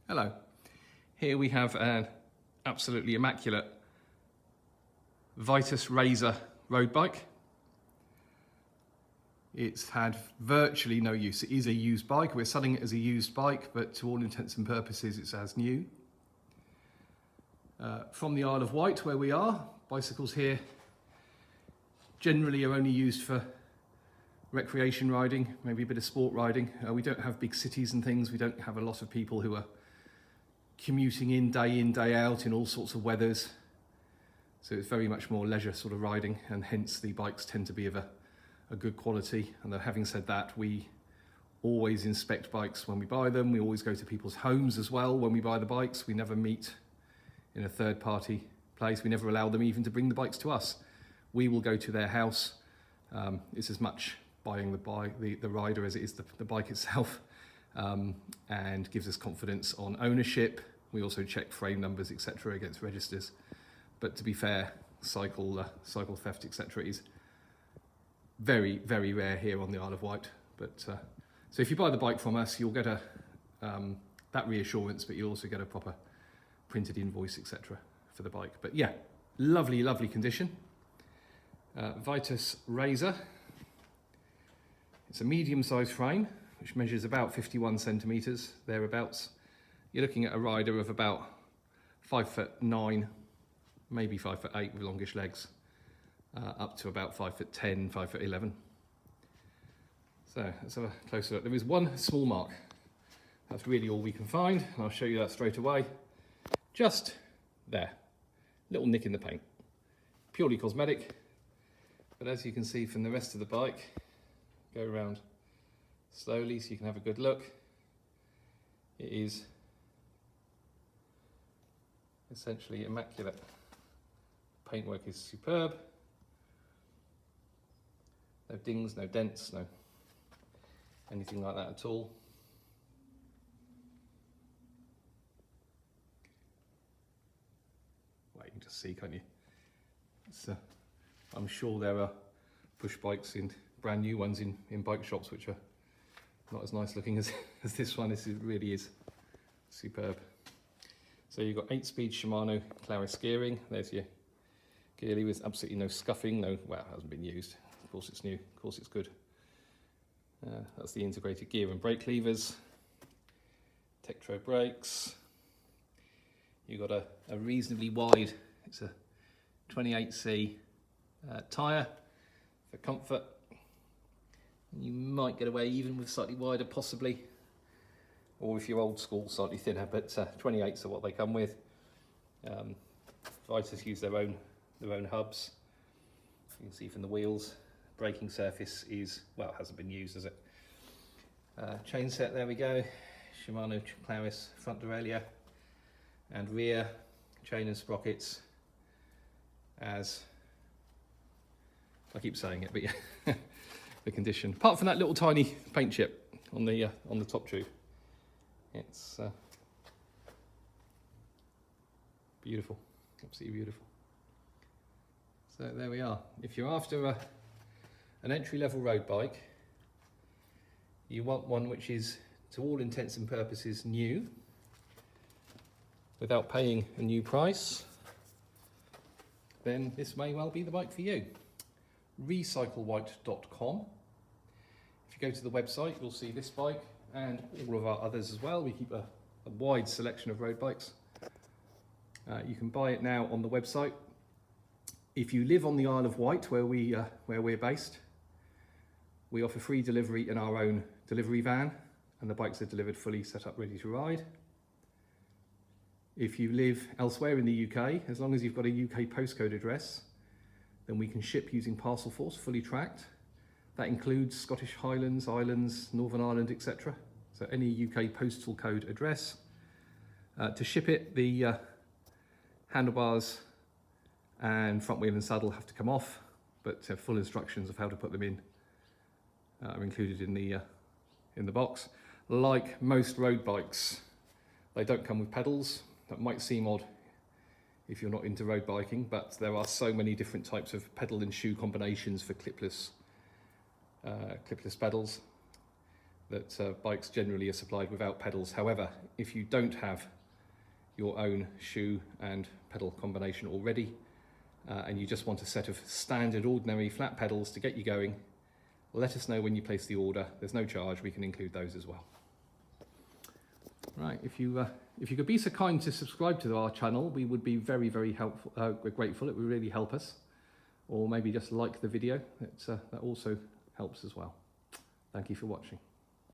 Hello. Here we have an absolutely immaculate Vitus Razor road bike. It's had virtually no use. It is a used bike. We're selling it as a used bike, but to all intents and purposes, it's as new. From the Isle of Wight, where we are, bicycles here generally are only used for recreation riding, maybe a bit of sport riding. We don't have big cities and things. We don't have a lot of people who are commuting in, day out in all sorts of weathers. So it's very much more leisure sort of riding, and hence the bikes tend to be of a good quality. And having said that, we always inspect bikes when we buy them. We always go to people's homes as well when we buy the bikes. We never meet in a third party place. We never allow them even to bring the bikes to us. We will go to their house. It's as much buying the rider as it is the bike itself, and gives us confidence on ownership. We also check frame numbers, etc., against registers. But to be fair, cycle theft, etc., is very, very rare here on the Isle of Wight. But so if you buy the bike from us, you'll get that reassurance, but you'll also get a proper printed invoice, etc., for the bike. But yeah, lovely, lovely condition. Vitus Razor. It's a medium-sized frame, which measures about 51 centimetres, thereabouts. You're looking at a rider of about 5'9", maybe 5'8" with longish legs, up to about 5'10", 5'11". So let's have a closer look. There is one small mark. That's really all we can find, and I'll show you that straight away. Just there, little nick in the paint, purely cosmetic. But as you can see from the rest of the bike, go around slowly so you can have a good look. It is essentially immaculate. Paintwork is superb. No dings, no dents, no anything like that at all. Well, you can just see, can't you? It's, I'm sure there are push bikes, in brand new ones in bike shops, which are not as nice looking as this one. This really is superb. So you've got 8-speed Shimano Claris gearing. There's your gear lever with absolutely no scuffing, well, it hasn't been used. Of course it's new, of course it's good. That's the integrated gear and brake levers. Tektro brakes. You've got a reasonably wide, it's a 28C tyre for comfort. You might get away even with slightly wider, possibly, or if you're old school, slightly thinner, but 28s are what they come with. Vitus use their own hubs. You can see from the wheels, braking surface is, well, it hasn't been used, has it? Chain set, there we go. Shimano Claris front derailleur and rear chain and sprockets, as I keep saying it, but yeah, the condition. Apart from that little tiny paint chip on the top tube, it's beautiful, absolutely beautiful. So there we are. If you're after an entry-level road bike, you want one which is, to all intents and purposes, new, without paying a new price, then this may well be the bike for you. Recyclewight.com. If you go to the website, you'll see this bike and all of our others as well. We keep a wide selection of road bikes. You can buy it now on the website. If you live on the Isle of Wight, where we're based, we offer free delivery in our own delivery van, and the bikes are delivered fully set up, ready to ride. If you live elsewhere in the UK, as long as you've got a UK postcode address, then we can ship using Parcel Force, fully tracked. That includes Scottish Highlands, Islands, Northern Ireland, etc. So any UK postal code address. To ship it, the handlebars and front wheel and saddle have to come off, but full instructions of how to put them in are included in the box. Like most road bikes, they don't come with pedals. That might seem odd if you're not into road biking, but there are so many different types of pedal and shoe combinations for clipless pedals. that bikes generally are supplied without pedals. However, if you don't have your own shoe and pedal combination already, and you just want a set of standard ordinary flat pedals to get you going, let us know when you place the order. There's no charge, we can include those as well. Right, if you could be so kind to subscribe to our channel, we would be very, very helpful, grateful. It would really help us. Or maybe just like the video, that also helps as well. Thank you for watching.